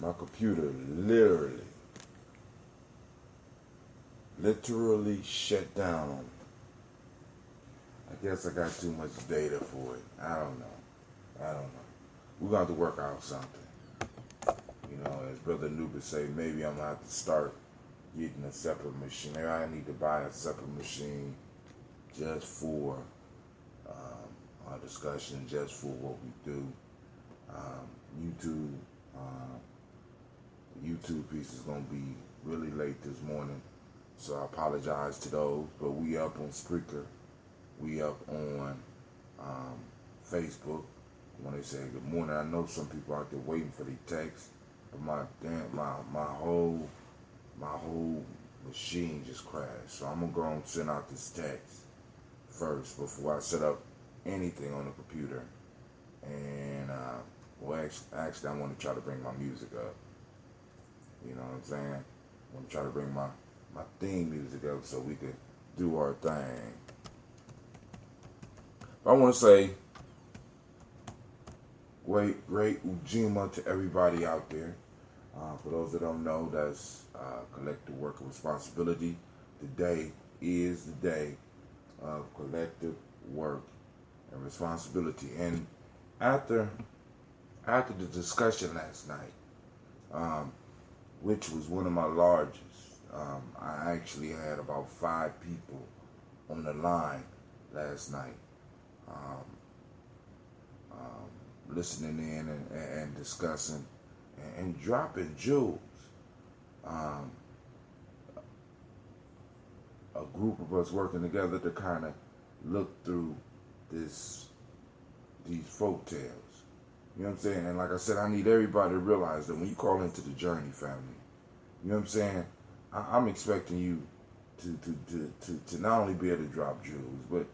My computer literally shut down on me. I guess I got too much data for it. I don't know. We're going to have to work out something. You know, as Brother Nuba say, maybe I'm going to have to start getting a separate machine. Maybe I need to buy a separate machine just for our discussion, just for what we do. YouTube piece is going to be really late this morning, so I apologize to those. But we up on Spreaker, we up on Facebook. When they say good morning, I know some people out there waiting for the text. But my whole machine just crashed. So I'm gonna go and send out this text first before I set up anything on the computer. And actually, I want to try to bring my music up. You know what I'm saying? I want to try to bring my theme music up so we can do our thing. But I want to say great Ujima to everybody out there. For those that don't know, that's collective work and responsibility. Today is the day of collective work and responsibility. And after the discussion last night, which was one of my largest, I actually had about 5 people on the line last night, listening in and discussing and dropping jewels. A group of us working together to kind of look through these folk tales. You know what I'm saying? And like I said, I need everybody to realize that when you call into the journey, family, you know what I'm saying? I'm expecting you to not only be able to drop jewels, but,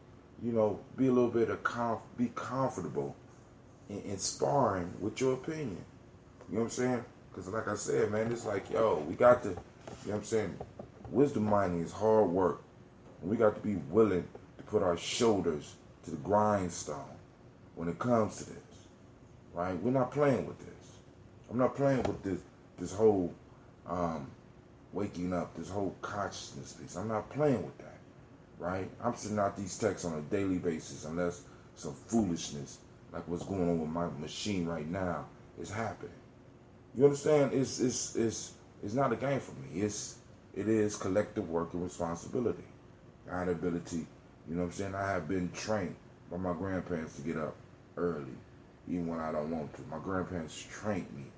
you know, be a little bit be comfortable in sparring with your opinion. You know what I'm saying? Because like I said, man, it's like, yo, we got to, you know what I'm saying? Wisdom mining is hard work. And we got to be willing to put our shoulders to the grindstone when it comes to this. Right? We're not playing with this. I'm not playing with this whole waking up, this whole consciousness piece. I'm not playing with that. Right? I'm sending out these texts on a daily basis unless some foolishness like what's going on with my machine right now is happening. You understand? It's not a game for me. It is collective work and responsibility. Accountability. You know what I'm saying? I have been trained by my grandparents to get up early, even when I don't want to. My grandparents trained me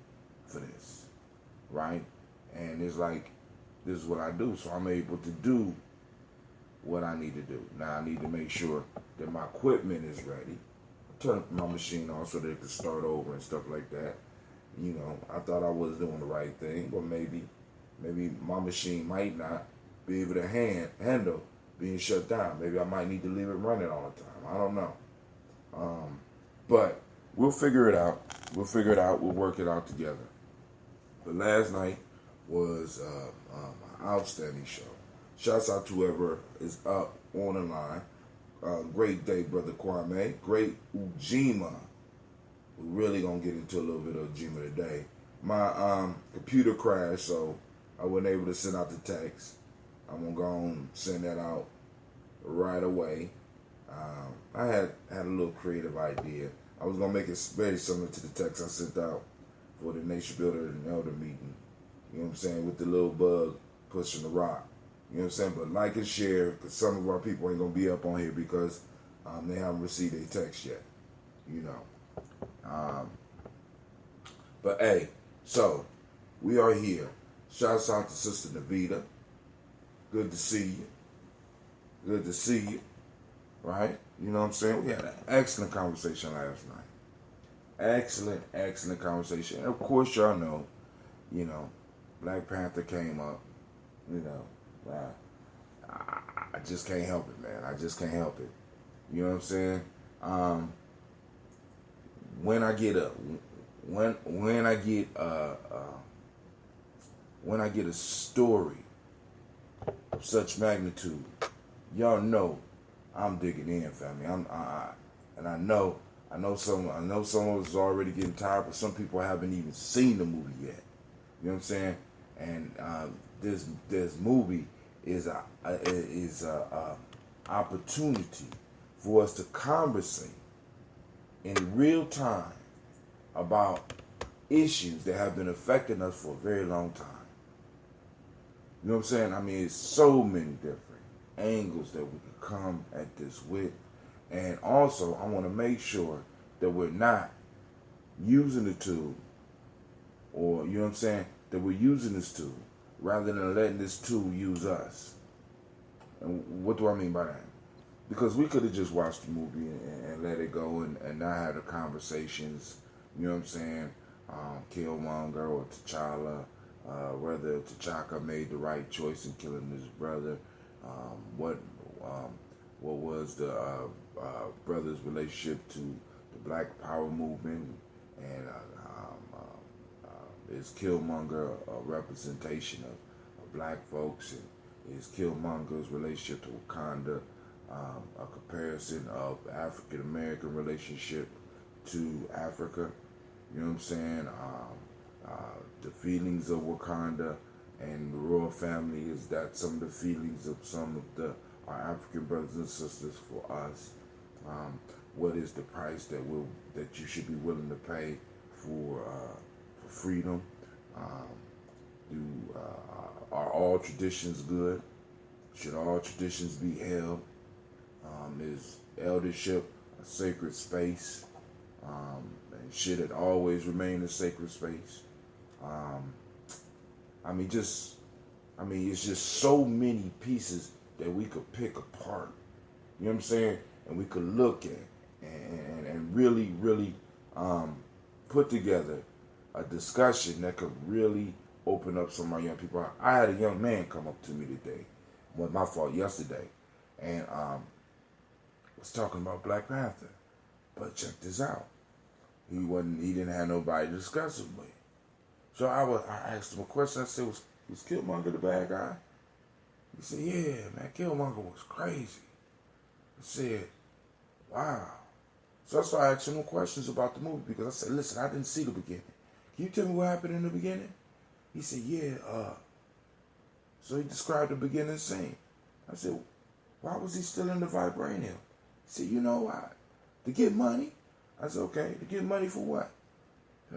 for this, right? And it's like, this is what I do, so I'm able to do what I need to do. Now I need to make sure that my equipment is ready. Turn my machine off so that it can start over and stuff like that. You know, I thought I was doing the right thing, but maybe my machine might not be able to handle being shut down. Maybe I might need to leave it running all the time. I don't know. But we'll figure it out. We'll work it out together. But last night was an outstanding show. Shouts out to whoever is up on the line. Great day, Brother Kwame. Great Ujima. We're really going to get into a little bit of Ujima today. My computer crashed, so I wasn't able to send out the text. I'm going to go and send that out right away. I had a little creative idea. I was going to make it very similar to the text I sent out for the Nation Builder and Elder meeting. You know what I'm saying? With the little bug pushing the rock. You know what I'm saying? But like and share, because some of our people ain't going to be up on here because they haven't received a text yet. You know. But hey, so we are here. Shouts out to Sister Navita. Good to see you. Right? You know what I'm saying? We had an excellent conversation last night. Excellent conversation. And of course, y'all know, you know, Black Panther came up. You know, I just can't help it, man. I just can't help it. You know what I'm saying? When I get a story of such magnitude, y'all know I'm digging in, family. I know some of us is already getting tired, but some people haven't even seen the movie yet. You know what I'm saying? And this movie is a opportunity for us to conversate in real time about issues that have been affecting us for a very long time. You know what I'm saying? I mean, it's so many different angles that we can come at this with. And also, I want to make sure that we're not using the tool, or, you know what I'm saying, that we're using this tool rather than letting this tool use us. And what do I mean by that? Because we could have just watched the movie and let it go and not have the conversations, you know what I'm saying, Killmonger or T'Challa, whether T'Chaka made the right choice in killing his brother, what was the brother's relationship to the Black Power movement, and is Killmonger a representation of black folks, and is Killmonger's relationship to Wakanda a comparison of African American relationship to Africa? You know what I'm saying? The feelings of Wakanda and the royal family, is that some of the feelings of some of our African brothers and sisters for us? What is the price that you should be willing to pay for freedom? Are all traditions good? Should all traditions be held? Is eldership a sacred space? And should it always remain a sacred space? It's just so many pieces that we could pick apart. You know what I'm saying? And we could look at and really, really put together a discussion that could really open up some of my young people. I had a young man come up to me today, well, my fault, yesterday, and was talking about Black Panther. But check this out. He didn't have nobody to discuss it with. So I asked him a question. I said, was Killmonger the bad guy? He said, yeah, man, Killmonger was crazy. I said, wow. So I started asking him questions about the movie, because I said, listen, I didn't see the beginning. Can you tell me what happened in the beginning? He said, yeah, so he described the beginning scene. I said, why was he still in the vibranium? He said, you know why? To get money. I said, okay, to get money for what? I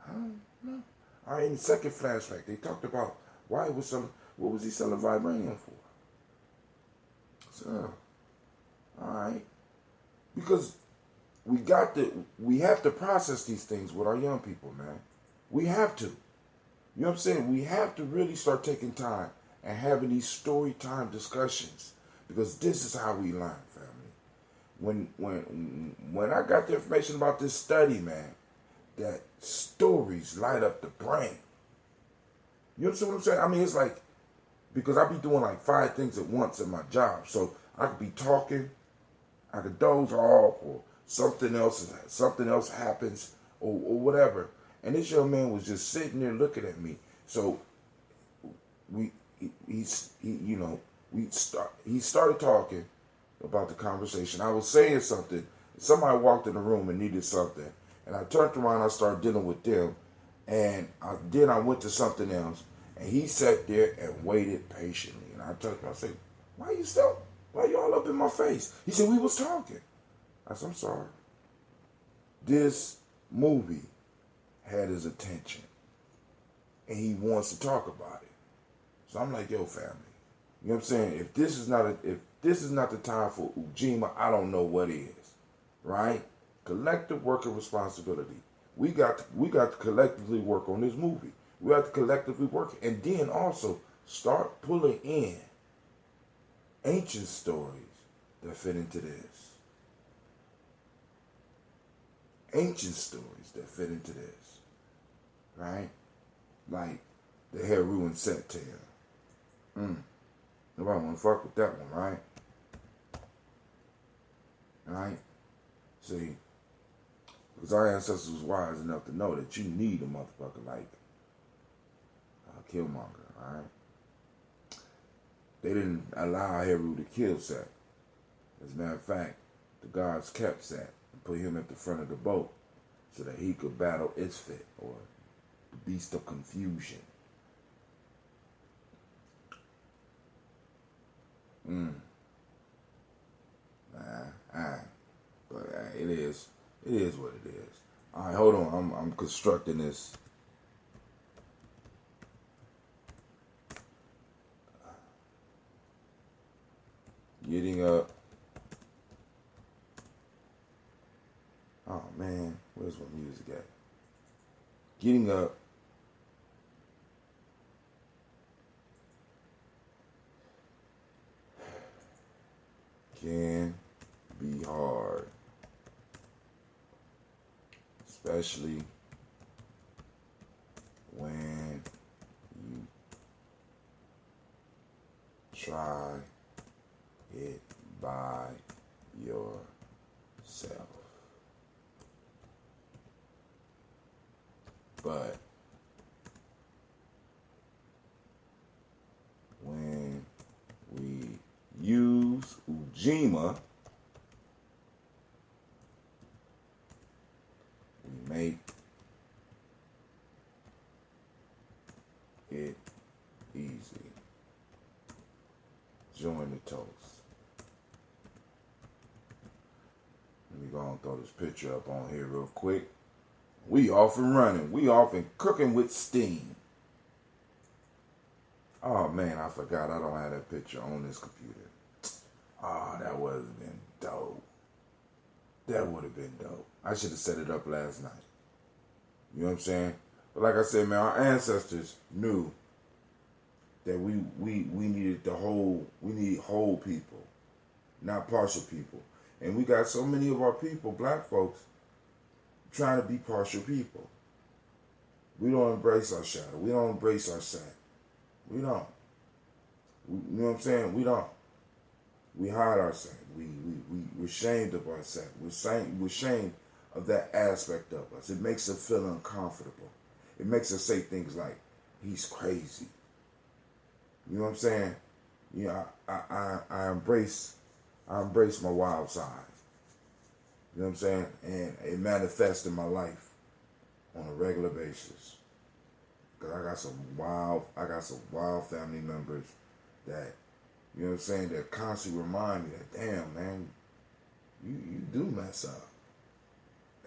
don't know. All right, in the second flashback, they talked about why he was selling, what was he selling vibranium for? So, all right. Because we have to process these things with our young people, man. We have to. You know what I'm saying? We have to really start taking time and having these story time discussions, because this is how we learn, family. When I got the information about this study, man, that stories light up the brain. You understand what I'm saying? I mean, it's like, because I be doing like 5 things at once at my job. So I could be talking, I could doze off, or something else happens, or whatever. And this young man was just sitting there looking at me. So he started talking about the conversation. I was saying something. Somebody walked in the room and needed something. And I turned around, I started dealing with them. And then I went to something else. And he sat there and waited patiently. And I turned to him, I said, why you all up in my face? He said, we was talking. I said, I'm sorry. This movie had his attention. And he wants to talk about it. So I'm like, yo, family. You know what I'm saying? If this is not the time for Ujima, I don't know what is. Right? Collective work and responsibility. We got to collectively work on this movie. We have to collectively work, and then also start pulling in ancient stories that fit into this. Ancient stories that fit into this. Right? Like the Heru and Set tale. Nobody want to fuck with that one, right? Right? See, because our ancestors was wise enough to know that you need a motherfucker like Killmonger, alright? They didn't allow Heru to kill Set. As a matter of fact, the gods kept Set and put him at the front of the boat so that he could battle its fit, or the beast of confusion. But it is what it is. All right, hold on. I'm constructing this. Getting up. Oh man, where's my music at? Getting up. Can be hard, especially when you try it by yourself. But when we use Umoja, we make it easy. Join the toast. Let me go and throw this picture up on here real quick. We off and running. We off and cooking with steam. Oh man, I forgot I don't have that picture on this computer. Oh, that would have been dope. That would have been dope. I should have set it up last night. You know what I'm saying? But like I said, man, our ancestors knew that we needed we need whole people, not partial people. And we got so many of our people, black folks, trying to be partial people. We don't embrace our shadow. We don't embrace our sack. We don't. You know what I'm saying? We don't. We hide our sack. We're ashamed of our sack. We're ashamed of that aspect of us. It makes us feel uncomfortable. It makes us say things like, he's crazy. You know what I'm saying? Yeah, I embrace my wild side. You know what I'm saying? And it manifests in my life on a regular basis. Cause I got some wild family members that, you know what I'm saying, that constantly remind me that, damn man, you do mess up.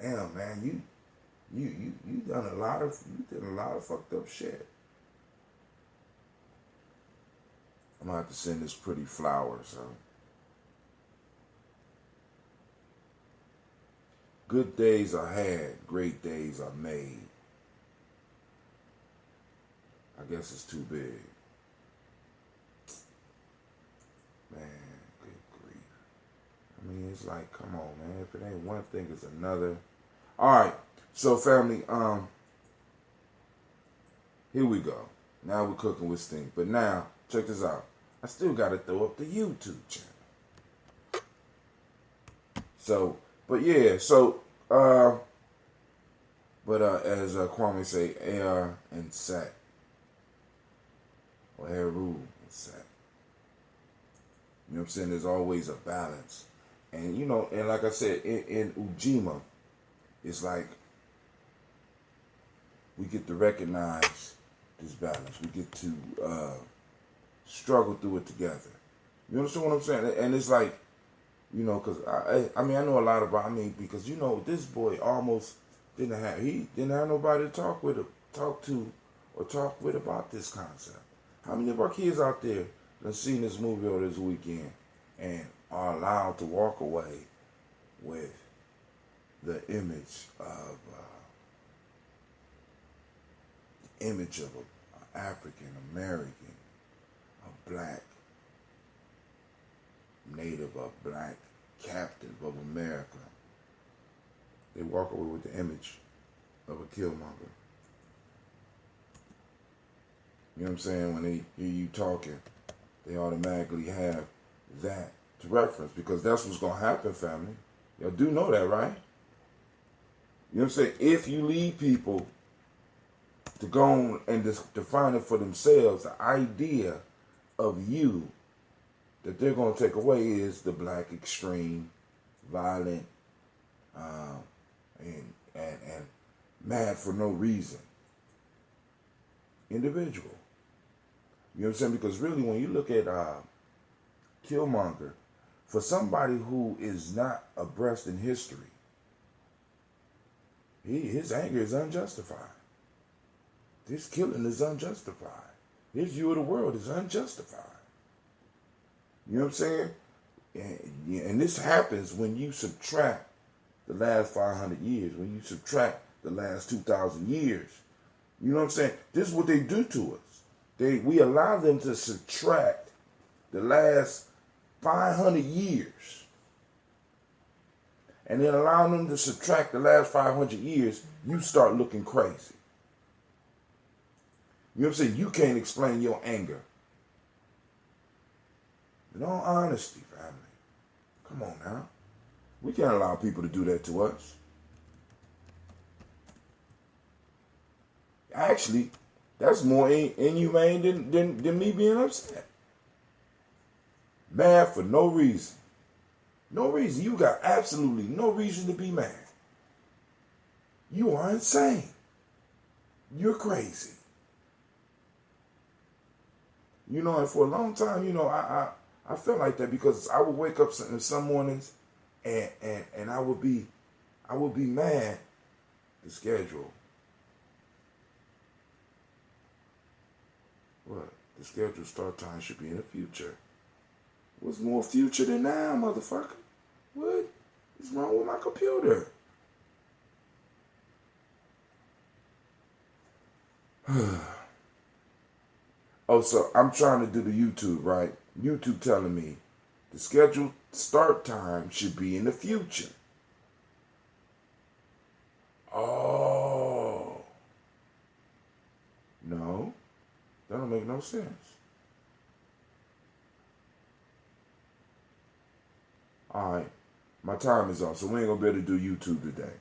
Damn man, you did a lot of fucked up shit. I'm gonna have to send this pretty flower, so. Good days are had, great days are made. I guess it's too big. Man, good grief. I mean, it's like, come on, man. If it ain't one thing, it's another. All right. So, family, here we go. Now we're cooking with steam. But now, check this out. I still got to throw up the YouTube channel. So, but yeah, so, as Kwame say, AR and SAC. Or Heru and SAC. You know what I'm saying? There's always a balance. And, you know, and like I said, in Umoja, it's like we get to recognize this balance. We get to struggle through it together. You understand what I'm saying? And it's like, you know, because I mean, I know a lot about, because, you know, this boy almost didn't have nobody to talk to or talk with about this concept. How many of our kids out there that seen this movie over this weekend and are allowed to walk away with the image of an African American, a black native, a black captain of America? They walk away with the image of a killmonger. You know what I'm saying? When they hear you talking, they automatically have that to reference, because that's what's going to happen, family. Y'all do know that, right? You know what I'm saying? If you lead people to go on and define it for themselves, the idea of you that they're going to take away is the black extreme, violent, and mad for no reason individual. You know what I'm saying? Because really, when you look at Killmonger, for somebody who is not abreast in history, his anger is unjustified. This killing is unjustified. His view of the world is unjustified. You know what I'm saying? And this happens when you subtract the last 500 years, when you subtract the last 2,000 years. You know what I'm saying? This is what they do to us. We allow them to subtract the last 500 years. And then allowing them to subtract the last 500 years, you start looking crazy. You know what I'm saying? You can't explain your anger. In all honesty, family, come on now. We can't allow people to do that to us. Actually, that's more inhumane than me being upset. Mad for no reason. No reason. You got absolutely no reason to be mad. You are insane. You're crazy. You know, and for a long time, you know, I felt like that because I would wake up some mornings and I would be mad. The schedule. What? The scheduled start time should be in the future. What's more future than now, motherfucker? What is wrong with my computer? Oh, so I'm trying to do the YouTube, right? YouTube telling me the scheduled start time should be in the future. Oh. No, that don't make no sense. All right, my time is off, so we ain't gonna be able to do YouTube today.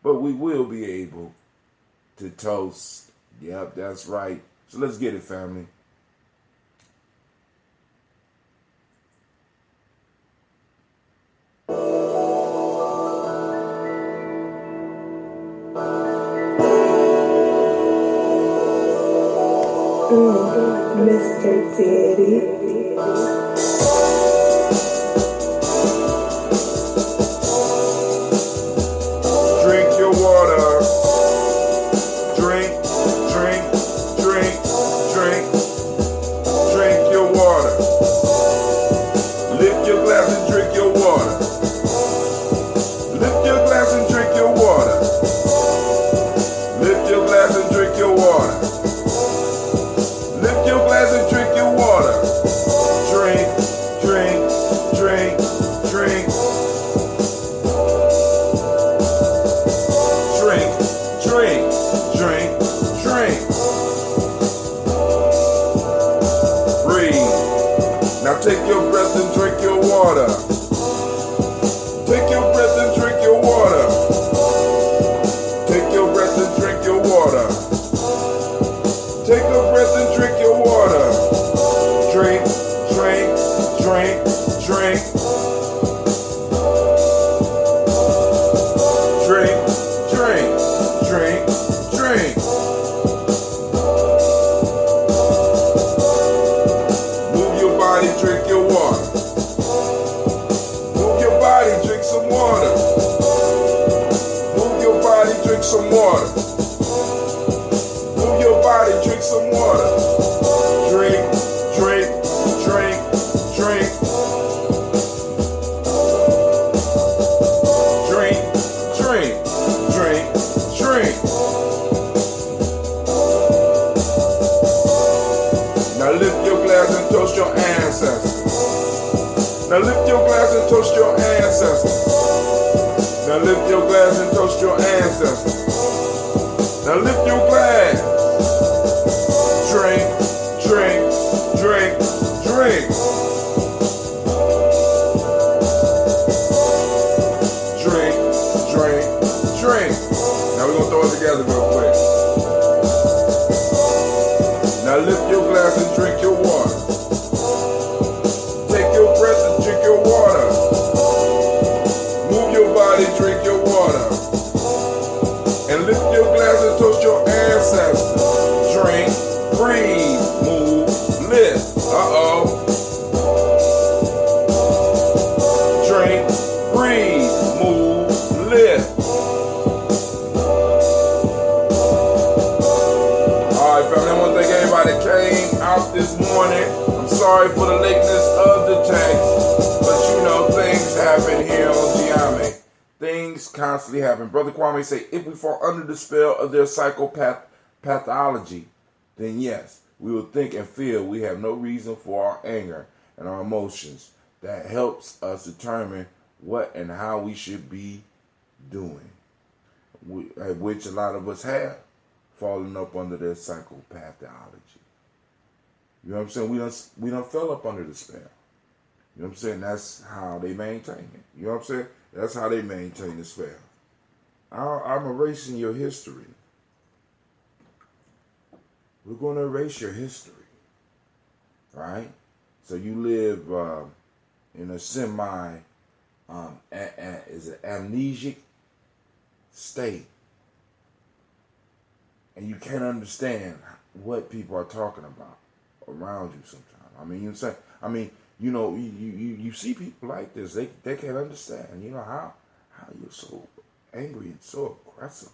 But we will be able to toast. Yep, that's right. So let's get it, family. Mr. Daddy. Drink your water. Drink, drink, drink, drink. Drink your water. Lift your glass and drink your water. Lift your glass and drink your water. Lift your glass and drink your water. Lift your glass and drink your water. Drink, drink, drink, drink. Drink, drink, drink, drink. Breathe. Now take your breath and drink your water. Take your breath and drink your water. Take your breath and drink your water. Take a breath and drink your water. Drink, drink, drink, drink. Drink, drink, drink, drink. Move your body, drink your water. Move your body, drink some water. Move your body, drink some water. Move your body, drink some water. Drink, drink, drink, drink. Drink, drink, drink, drink. Now lift your glass and toast your ancestors. Now lift your glass and toast your ancestors. Now lift your glass and toast your ancestors. Now lift your glass. Drink, drink, drink, drink. Drink, drink, drink. Now we're going to throw it together real quick. Now lift your glass and drink your water. Take your breath and drink your water. Move your body, drink your water. and lift your glass and toast your ancestors. Drink, breathe, move, lift. Drink, breathe, move, lift. Alright, family, I want to thank everybody that came out this morning. I'm sorry for the lateness of the text, but you know, things happen here on Gye-Nyame. Things constantly happen. Brother Kwame say, if we fall under the spell of their pathology, then yes, we will think and feel we have no reason for our anger and our emotions. That helps us determine what and how we should be doing, which a lot of us have fallen up under their psychopathology. You know what I'm saying? We done fell up under the spell. You know what I'm saying? That's how they maintain it. You know what I'm saying? That's how they maintain the spell. I'm erasing your history. We're going to erase your history. Right? So you live in a is it amnesic state. And you can't understand what people are talking about around you sometimes. I mean, you know, you know, you see people like this. They can't understand. You know how you're so angry and so aggressive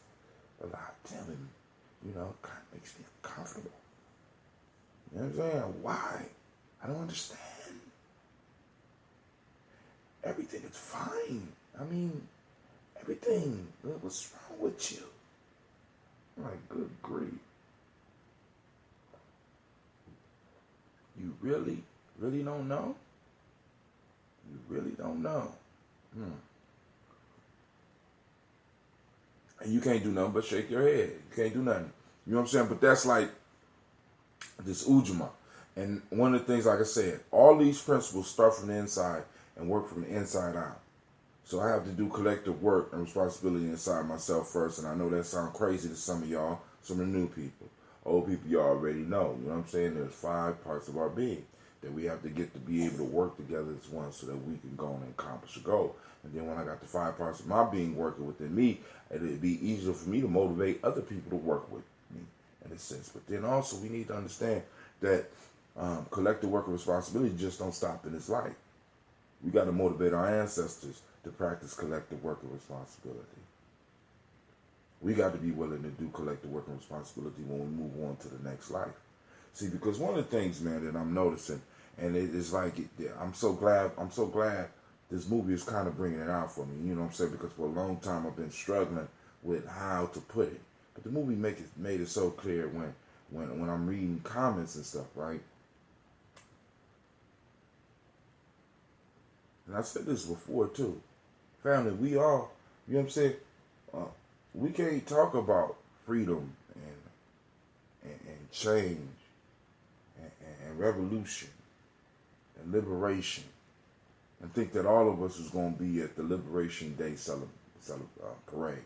without telling. You know, it kind of makes me uncomfortable. You know what I'm saying? Why? I don't understand. Everything is fine. I mean, everything. What's wrong with you? I'm like, good grief. You really don't know? You really don't know. And you can't do nothing but shake your head. You can't do nothing. You know what I'm saying? But that's like this Umoja. And one of the things, like I said, all these principles start from the inside and work from the inside out. So I have to do collective work and responsibility inside myself first. And I know that sounds crazy to some of y'all, some of the new people. Old people, y'all already know. You know what I'm saying? There's 5 parts of our being that we have to get to be able to work together as one so that we can go and accomplish a goal. And then when I got the 5 parts of my being working within me, it'd be easier for me to motivate other people to work with me in a sense. But then also we need to understand that collective work and responsibility just don't stop in this life. We got to motivate our ancestors to practice collective work and responsibility. We got to be willing to do collective work and responsibility when we move on to the next life. See, because one of the things, man, that I'm noticing, and it's like, I'm so glad this movie is kind of bringing it out for me, you know what I'm saying? Because for a long time I've been struggling with how to put it. But the movie made it so clear when I'm reading comments and stuff, right? And I said this before too. Family, we all, you know what I'm saying? We can't talk about freedom and change and revolution and liberation and think that all of us is going to be at the Liberation Day parade.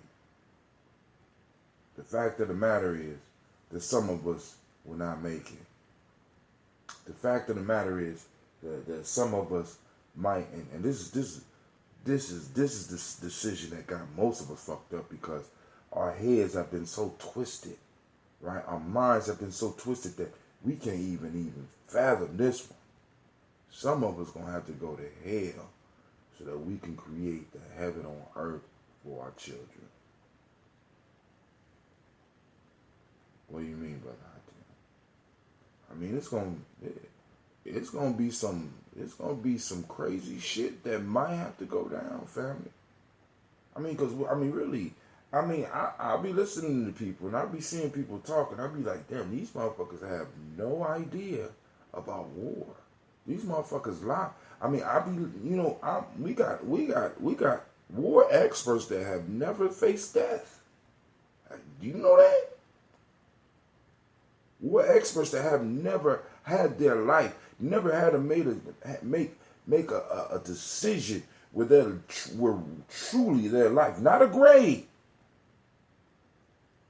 The fact of the matter is that some of us will not make it. The fact of the matter is that some of us might, and this is this decision that got most of us fucked up because our heads have been so twisted, right? Our minds have been so twisted that we can't even fathom this one. Some of us gonna have to go to hell so that we can create the heaven on earth for our children. What do you mean, brother? I mean, it's gonna be some crazy shit that might have to go down, family. I mean, I'll be listening to people and I'll be seeing people talking. I'll be like, damn, these motherfuckers have no idea about war. These motherfuckers lie. I mean, we got war experts that have never faced death. Do you know that? War experts that have never had their life, never had to make a decision where truly their life, not a grade,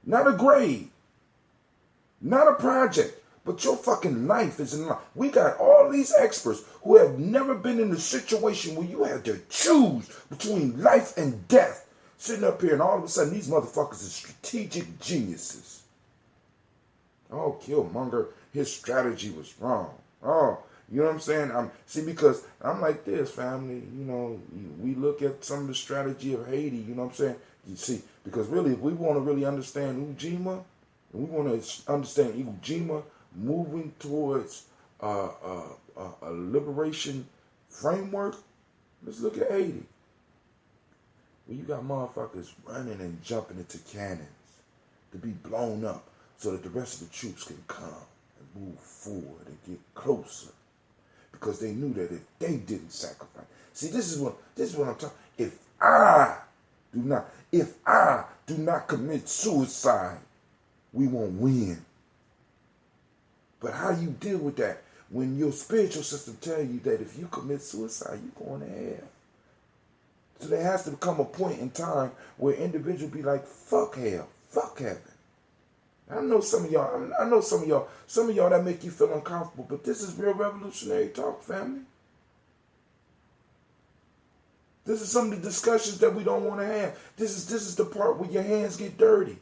not a project, but your fucking life is in life. We got all these experts who have never been in a situation where you had to choose between life and death. sitting up here, and all of a sudden these motherfuckers are strategic geniuses. Oh, Killmonger, his strategy was wrong. Oh, you know what I'm saying? Because I'm like this, family. You know, we look at some of the strategy of Haiti. You know what I'm saying? You see, because really, if we want to really understand Ujima, and we want to understand Ujima moving towards a liberation framework, let's look at Haiti. Well, you got motherfuckers running and jumping into cannons to be blown up so that the rest of the troops can come and move forward and get closer. Because they knew that if they didn't sacrifice. See, this is what I'm talking. If I do not commit suicide, we won't win. But how do you deal with that when your spiritual system tell you that if you commit suicide, you're going to hell? So there has to come a point in time where individuals be like, fuck hell, fuck heaven. I know some of y'all that make you feel uncomfortable, but this is real revolutionary talk, family. This is some of the discussions that we don't want to have. This is the part where your hands get dirty.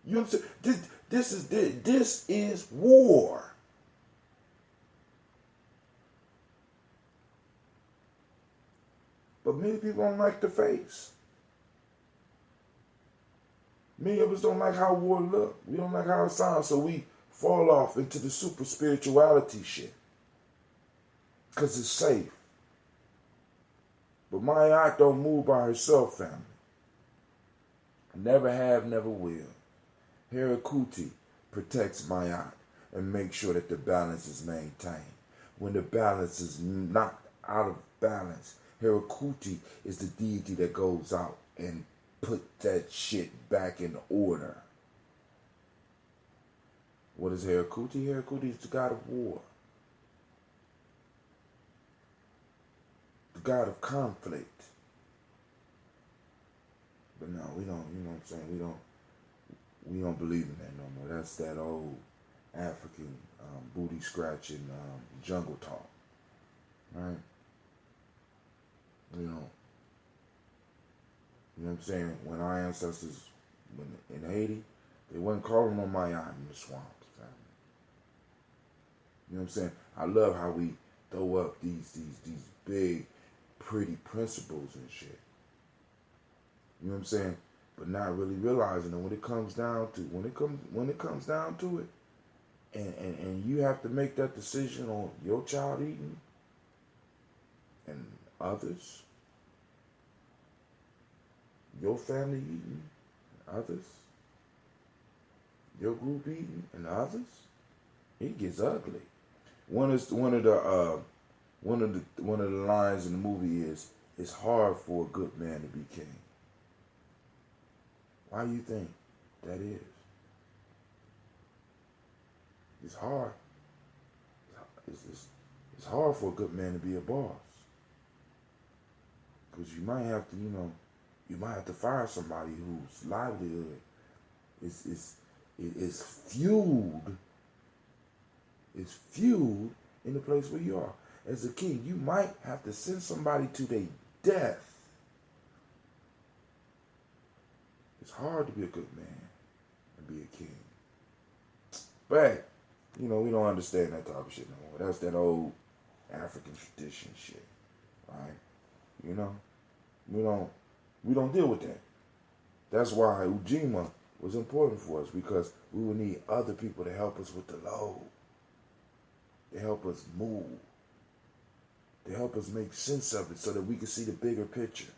You understand? This is war. But many people don't like the face. Many of us don't like how war look. We don't like how it sounds, so we fall off into the super spirituality shit. Because it's safe. But Mayat don't move by herself, family. Never have, never will. Herakuti protects Mayat and makes sure that the balance is maintained. When the balance is knocked out of balance, Herakuti is the deity that goes out and put that shit back in order. What is Herakuti? Herakuti is the god of war. The god of conflict. But no, we don't, you know what I'm saying? We don't believe in that no more. That's that old African booty scratching jungle talk. Right? You know what I'm saying? When our ancestors, in Haiti, they wasn't calling on Maya in the swamps, family. You know what I'm saying? I love how we throw up these big, pretty principles and shit. You know what I'm saying? But not really realizing that when it comes down to it, and you have to make that decision on your child eating and others. Your family eating, and others. Your group eating, and others. It gets ugly. One of the lines in the movie is, "It's hard for a good man to be king." Why do you think that is? It's hard. It's hard for a good man to be a boss. Because you might have to, you might have to fire somebody whose livelihood is fueled in the place where you are. As a king, you might have to send somebody to their death. It's hard to be a good man and be a king. But, we don't understand that type of shit no more. That's that old African tradition shit, right? We don't deal with that. That's why Ujima was important for us, because we would need other people to help us with the load, to help us move, to help us make sense of it so that we can see the bigger picture.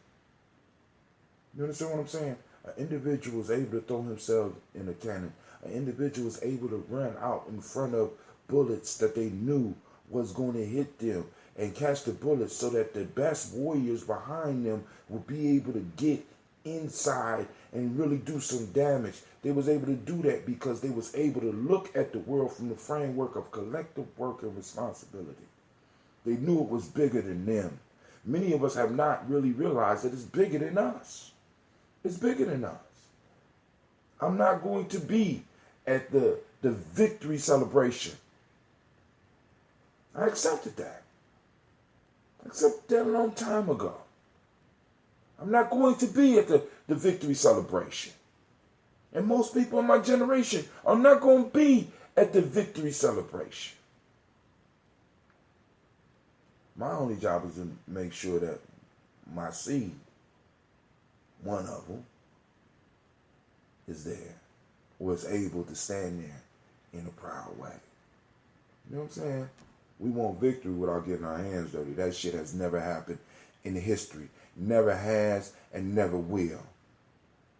You understand what I'm saying? An individual is able to throw himself in a cannon. An individual is able to run out in front of bullets that they knew was going to hit them and catch the bullets so that the best warriors behind them will be able to get inside and really do some damage. They was able to do that because they was able to look at the world from the framework of collective work and responsibility. They knew it was bigger than them. Many of us have not really realized that it's bigger than us. It's bigger than us. I'm not going to be at the victory celebration. I accepted that. I accepted that a long time ago. I'm not going to be at the the victory celebration. And most people in my generation are not going to be at the victory celebration. My only job is to make sure that my seed, one of them, is there, was able to stand there in a proud way. You know what I'm saying? We want victory without getting our hands dirty. That shit has never happened in the history. Never has and never will.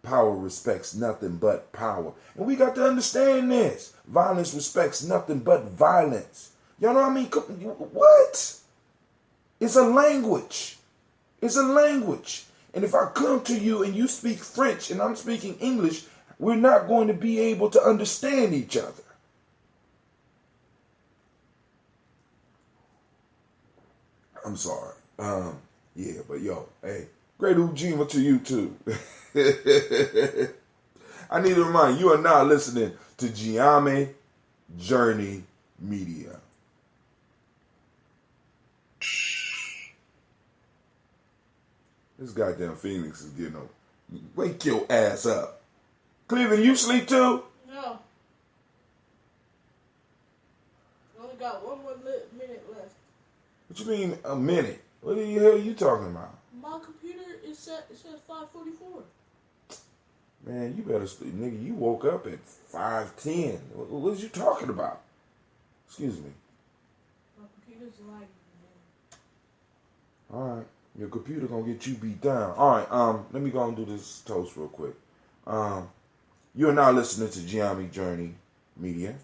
Power respects nothing but power. And we got to understand this. Violence respects nothing but violence. Y'all know what I mean? What? It's a language. It's a language. And if I come to you and you speak French and I'm speaking English, we're not going to be able to understand each other. I'm sorry. Yeah, but yo, hey, great Ujima to you too. I need to remind you are now listening to Gye-Nyame Journey Media. This goddamn Phoenix is getting up. Wake your ass up. Cleveland, you sleep too? No. Only got one more minute left. What you mean a minute? What the hell are you talking about? My computer is set. It says 5:44. Man, you better sleep, nigga. You woke up at 5:10. What was you talking about? Excuse me. My computer's lagging. All right. Your computer gonna get you beat down. All right, let me go and do this toast real quick. You are now listening to Gye-Nyame Journey Media.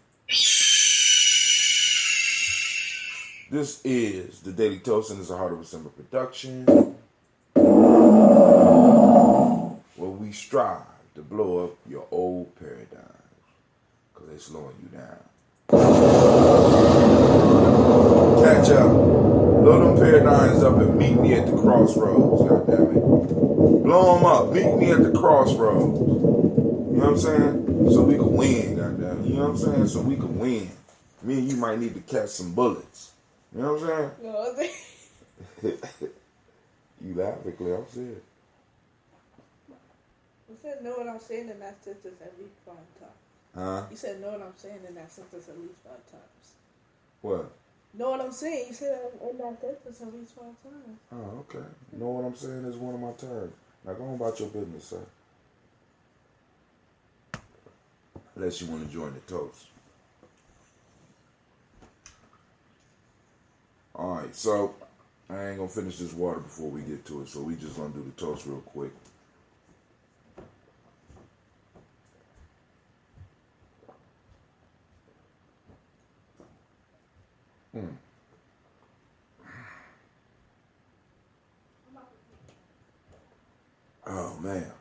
This is the Daily Toast, and it's a Heart of December production, where we strive to blow up your old paradigms, because they're slowing you down. Catch up. Blow them paradigms up and meet me at the crossroads, goddammit. Blow them up. Meet me at the crossroads. You know what I'm saying? So we can win, goddammit. You know what I'm saying? So we can win. Me and you might need to catch some bullets. You know what I'm saying? No, You laughing, Claire. I'm serious. You said know what I'm saying in that sentence at least 5 times. Huh? You said know what I'm saying in that sentence at least 5 times. What? Know what I'm saying? You said in that sentence at least 5 times. Oh, okay. You know what I'm saying is one of my terms. Now go on about your business, sir. Unless you want to join the toast. Alright, so I ain't gonna finish this water before we get to it, so we just gonna do the toast real quick. Oh man.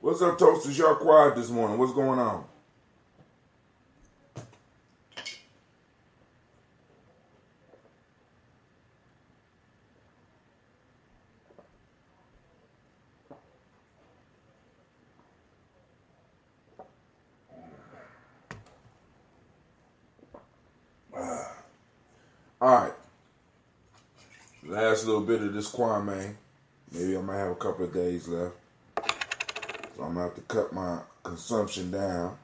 What's up, toasters? Y'all quiet this morning. What's going on? Alright. Last little bit of this Kwame. Maybe I might have a couple of days left. So I'm going to have to cut my consumption down.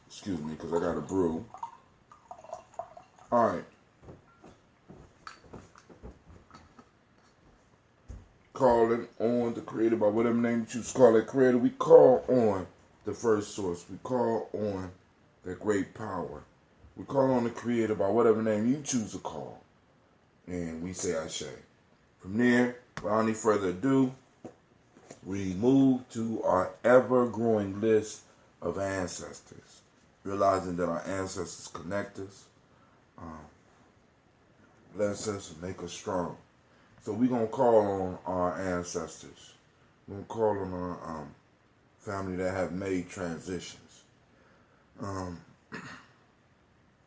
Excuse me, because I got a brew. Alright. Calling on the creator, by whatever name you choose to call that creator. We call on the first source. We call on that great power. We call on the creator by whatever name you choose to call. And we say Ashe. From there, without any further ado, we move to our ever-growing list of ancestors. Realizing that our ancestors connect us, bless us, and make us strong. So we're going to call on our ancestors. We're going to call on our family that have made transitions.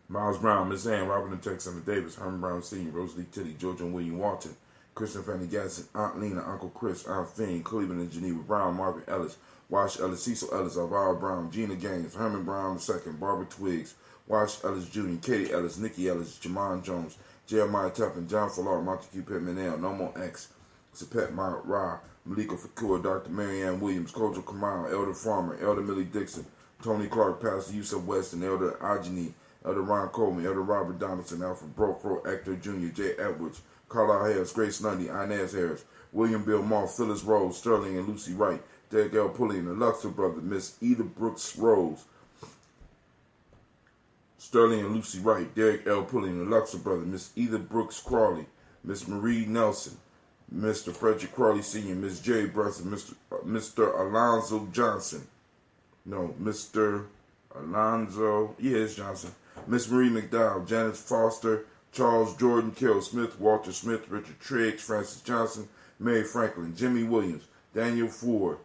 Miles Brown, Miss Ann, Robert and Texana Davis, Herman Brown Sr., Rosalie Titty, George and William Walton, Christian Fanny Gasson, Aunt Lena, Uncle Chris, Aunt Fiend, Cleveland and Geneva Brown, Margaret Ellis, Wash Ellis, Cecil Ellis, Alvaro Brown, Gina Gaines, Herman Brown II, Barbara Twiggs, Wash Ellis Jr., Katie Ellis, Nikki Ellis, Jamon Jones, Jeremiah Tuffin, John Fuller, Montague Pittman L, No More X, Sapet Mount Ra, Malika Fakur, Dr. Marianne Williams, Kojo Kamal, Elder Farmer, Elder Millie Dixon, Tony Clark, Pastor Yusuf Weston, Elder Ajani, Elder Ron Coleman, Elder Robert Donaldson, Alfred Brofro, Actor Jr., Jay Edwards, Carlisle Harris, Grace Lundy, Inez Harris, William Bill Moss, Phyllis Rose, Sterling and Lucy Wright, Derek L. Pulley and the Luxor brother, Miss Eda Brooks Rose, Sterling and Lucy Wright, Derek L. Pulley and the Luxor brother, Miss Eda Brooks Crawley, Miss Marie Nelson, Mr. Frederick Crawley Sr., Miss Jerry Brunson, Mr. Alonzo Johnson. No, Mr. Alonzo, it's Johnson. Miss Marie McDowell, Janice Foster, Charles Jordan, Carol Smith, Walter Smith, Richard Triggs, Francis Johnson, Mary Franklin, Jimmy Williams, Daniel Ford,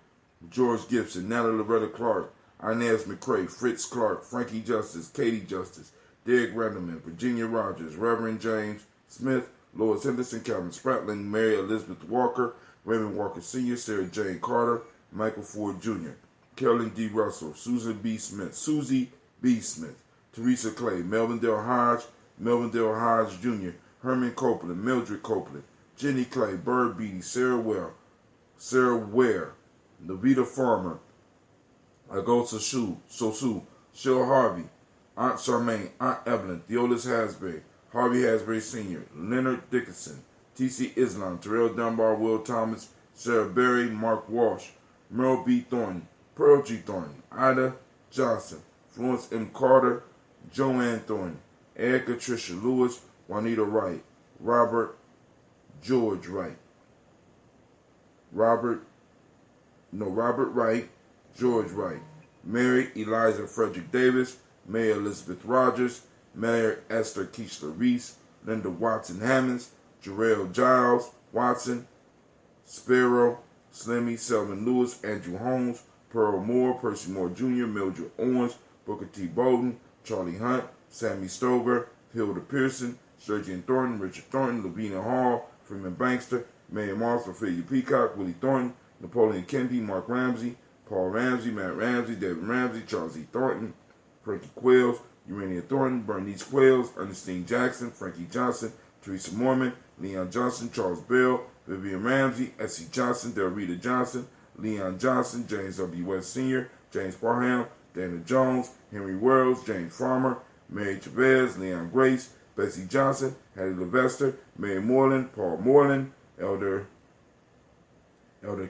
George Gibson, Natalie Loretta Clark, Inez McCrae, Fritz Clark, Frankie Justice, Katie Justice, Derek Randleman, Virginia Rogers, Reverend James Smith, Lois Henderson, Calvin Spratling, Mary Elizabeth Walker, Raymond Walker Sr., Sarah Jane Carter, Michael Ford Jr., Carolyn D. Russell, Susie B. Smith, Teresa Clay, Melvin Dale Hodge Jr., Herman Copeland, Mildred Copeland, Jenny Clay, Bird Beatty, Sarah Ware, Levita Farmer, Agosa Sosu, Cheryl Harvey, Aunt Charmaine, Aunt Evelyn, Theolis Hasbury, Harvey Hasbury Sr., Leonard Dickinson, T.C. Islam, Terrell Dunbar, Will Thomas, Sarah Berry, Mark Walsh, Merle B. Thornton, Pearl G. Thornton, Ida Johnson, Florence M. Carter, Joanne Thornton, Erica Tricia Lewis, Juanita Wright, Robert Wright, George Wright, Mary Eliza Frederick Davis, Mary Elizabeth Rogers, Mary Esther Keishla Reese, Linda Watson Hammonds, Jarrell Giles Watson, Sparrow, Slimmy, Selvin Lewis, Andrew Holmes, Pearl Moore, Percy Moore Jr., Mildred Owens, Booker T. Bowden, Charlie Hunt, Sammy Stover, Hilda Pearson, Sergeant Thornton, Richard Thornton, Lavina Hall, Freeman Bankster, Mary Moss, Ophelia Peacock, Willie Thornton, Napoleon Kennedy, Mark Ramsey, Paul Ramsey, Matt Ramsey, David Ramsey, Charles E. Thornton, Frankie Quails, Urania Thornton, Bernice Quails, Ernestine Jackson, Frankie Johnson, Teresa Mormon, Leon Johnson, Charles Bell, Vivian Ramsey, Essie Johnson, Delrita Johnson, Leon Johnson, James W. West Sr., James Parham, Dana Jones, Henry Wells, James Farmer, Mary Chavez, Leon Grace, Bessie Johnson, Hattie Levester, Mary Moreland, Paul Moreland, Elder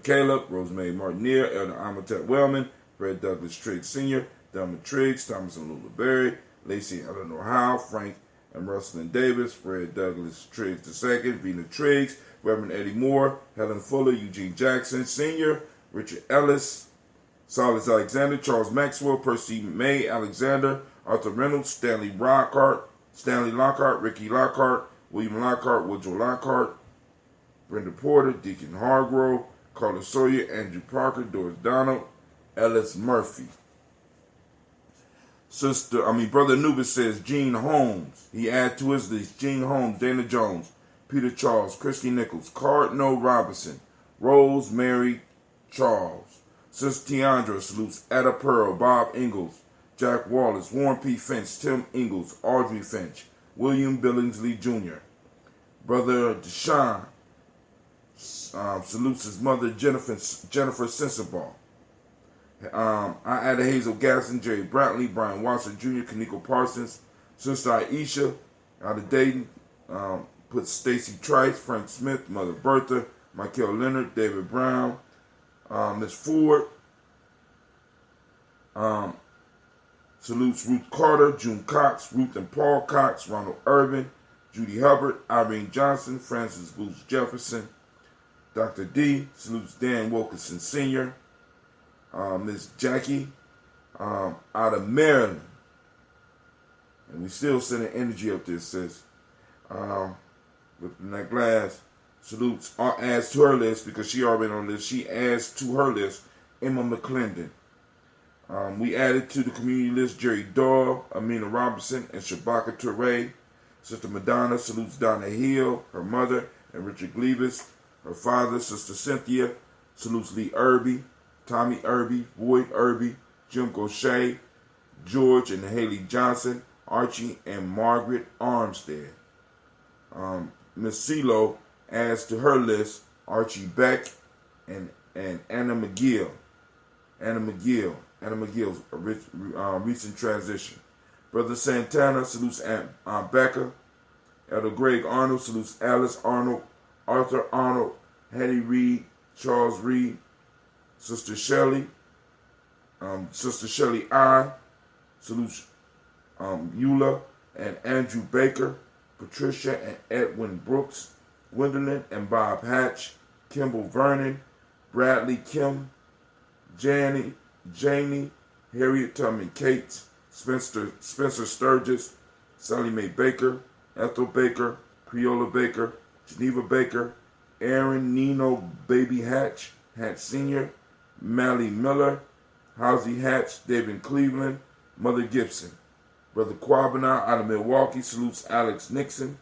Caleb, Rosemary Martineer, Elder Amatet Wellman, Fred Douglas Triggs Sr., Delma Triggs, Thomas and Lula Berry, Lacey and Eleanor Howe, Frank and Russell Davis, Fred Douglas Triggs II, Vina Triggs, Reverend Eddie Moore, Helen Fuller, Eugene Jackson Sr., Richard Ellis, Silas Alexander, Charles Maxwell, Percy May Alexander, Arthur Reynolds, Stanley Lockhart, Ricky Lockhart, William Lockhart, Woodrow Lockhart, Brenda Porter, Deacon Hargrove, Carla Sawyer, Andrew Parker, Doris Donald, Ellis Murphy. Brother Anubis says Gene Holmes. He added to his list Gene Holmes, Dana Jones, Peter Charles, Christy Nichols, Cardinal Robinson, Rosemary Charles. Sister Tiandra salutes Etta Pearl, Bob Ingalls, Jack Wallace, Warren P. Finch, Tim Ingalls, Audrey Finch, William Billingsley Jr. Brother Deshaun salutes his mother Jennifer Sensabaugh. I added Hazel Gasson, Jerry Brantley, Brian Watson Jr., Kaniko Parsons, Sister Aisha out of Dayton, put Stacy Trice, Frank Smith, Mother Bertha, Michael Leonard, David Brown, Miss Ford, salutes Ruth Carter, June Cox, Ruth and Paul Cox, Ronald Urban, Judy Hubbard, Irene Johnson, Francis Booth Jefferson, Dr. D, salutes Dan Wilkinson Sr., Miss Jackie, out of Maryland. And we still sending energy up there, sis. With that glass, salutes, adds to her list, because she already on the list, she adds to her list Emma McClendon. We added to the community list Jerry Doyle, Amina Robinson, and Shabaka Toure. Sister Madonna salutes Donna Hill, her mother, and Richard Gleavis. Her father, Sister Cynthia, salutes Lee Irby, Tommy Irby, Boyd Irby, Jim Gaucher, George and Haley Johnson, Archie and Margaret Armstead. Miss CeeLo adds to her list Archie Beck, and Anna McGill. Anna McGill's recent transition. Brother Santana salutes Aunt Becca. Elder Greg Arnold salutes Alice Arnold, Arthur Arnold, Hattie Reed, Charles Reed. Sister Shelley I salutes Eula and Andrew Baker, Patricia and Edwin Brooks, Gwendolyn and Bob Hatch, Kimball Vernon, Bradley Kim, Janie, Harriet Tubman Cates, Spencer Sturgis, Sally Mae Baker, Ethel Baker, Creola Baker, Geneva Baker, Aaron Nino Baby Hatch, Hatch Sr., Mally Miller, Housie Hatch, David Cleveland, Mother Gibson. Brother Quabana out of Milwaukee salutes Alex Nixon.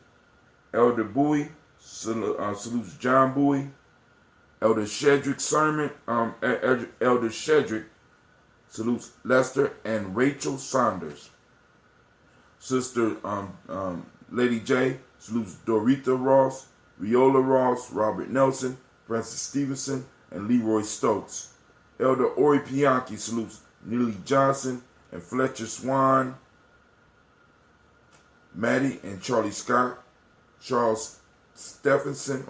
Elder Bowie salutes John Bowie. Elder Shedrick Elder Shedrick salutes Lester and Rachel Saunders. Sister Lady J salutes Dorita Ross, Viola Ross, Robert Nelson, Francis Stevenson, and Leroy Stokes. Elder Ori Pianki salutes Neely Johnson and Fletcher Swan, Maddie and Charlie Scott. Charles Stevenson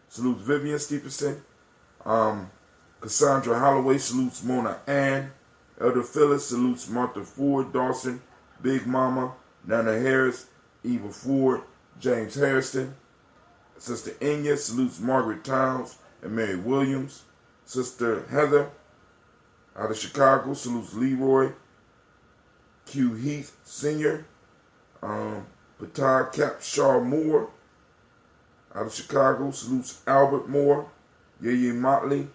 salutes Vivian Stevenson. Cassandra Holloway salutes Mona Ann. Elder Phyllis salutes Martha Ford Dawson, Big Mama, Nana Harris, Eva Ford, James Harrison. Sister Enya salutes Margaret Towns and Mary Williams. Sister Heather out of Chicago salutes Leroy Q. Heath Sr. Patah Capshaw Moore out of Chicago salutes Albert Moore. Yeye Motley,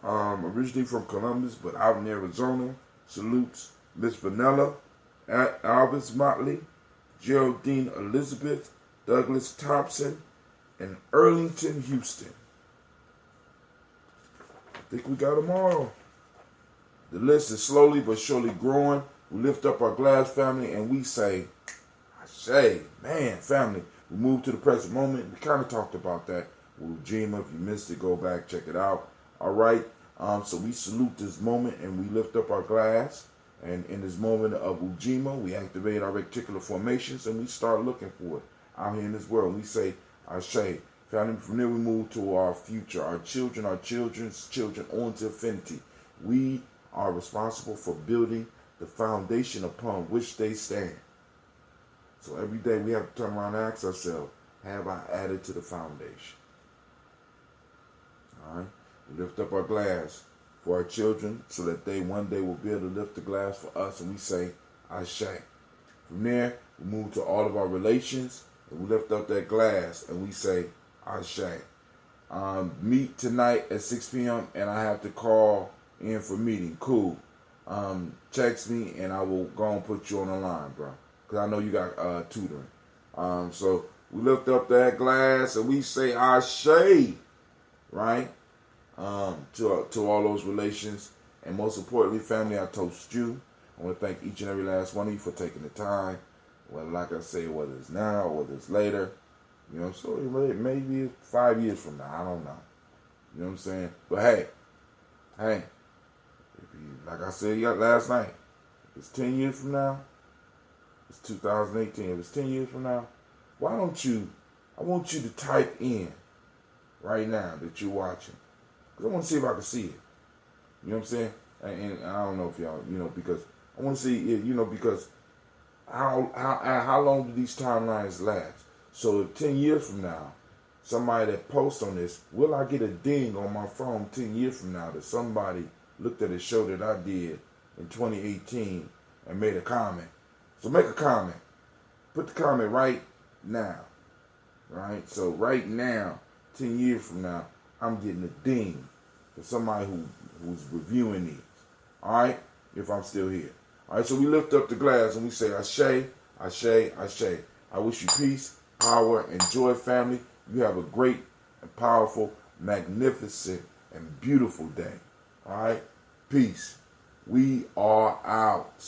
originally from Columbus but out in Arizona, salutes Miss Vanilla Albus Motley, Geraldine Elizabeth, Douglas Thompson, and Erlington Houston. I think we got them all. The list is slowly but surely growing. We lift up our glass family and we say, man, family, we move to the present moment. We kind of talked about that with Ujima. If you missed it, go back, check it out. All right. So we salute this moment and we lift up our glass. And in this moment of Ujima, we activate our reticular formations and we start looking for it out here in this world. We say, Ashe. Family, from there we move to our future, our children, our children's children, on to infinity. We are responsible for building the foundation upon which they stand. So every day we have to turn around and ask ourselves, have I added to the foundation? All right? We lift up our glass for our children so that they one day will be able to lift the glass for us, and we say, Ashe. From there, we move to all of our relations, and we lift up that glass, and we say, Ashe. Meet tonight at 6 p.m. and I have to call in for meeting. Cool. Text me and I will go and put you on the line, bro. Because I know you got tutoring. So we lift up that glass and we say Ashe, right? To all those relations. And most importantly, family, I toast you. I want to thank each and every last one of you for taking the time. Well, like I say, whether it's now or whether it's later. You know, so maybe 5 years from now. I don't know. You know what I'm saying? But hey, if you, like I said last night, if it's 10 years from now, it's 2018. If it's 10 years from now, why don't you, I want you to type in right now that you're watching. Because I want to see if I can see it. You know what I'm saying? And I don't know if y'all, because I want to see, because how long do these timelines last? So if 10 years from now, somebody that posts on this, will I get a ding on my phone 10 years from now that somebody looked at a show that I did in 2018 and made a comment? So make a comment. Put the comment right now. Right? So right now, 10 years from now, I'm getting a ding for somebody who's reviewing these. Alright? If I'm still here. Alright, so we lift up the glass and we say, Ashe, Ashe, Ashe. I wish you peace, power, and joy, family. You have a great and powerful, magnificent, and beautiful day. All right? Peace. We are out.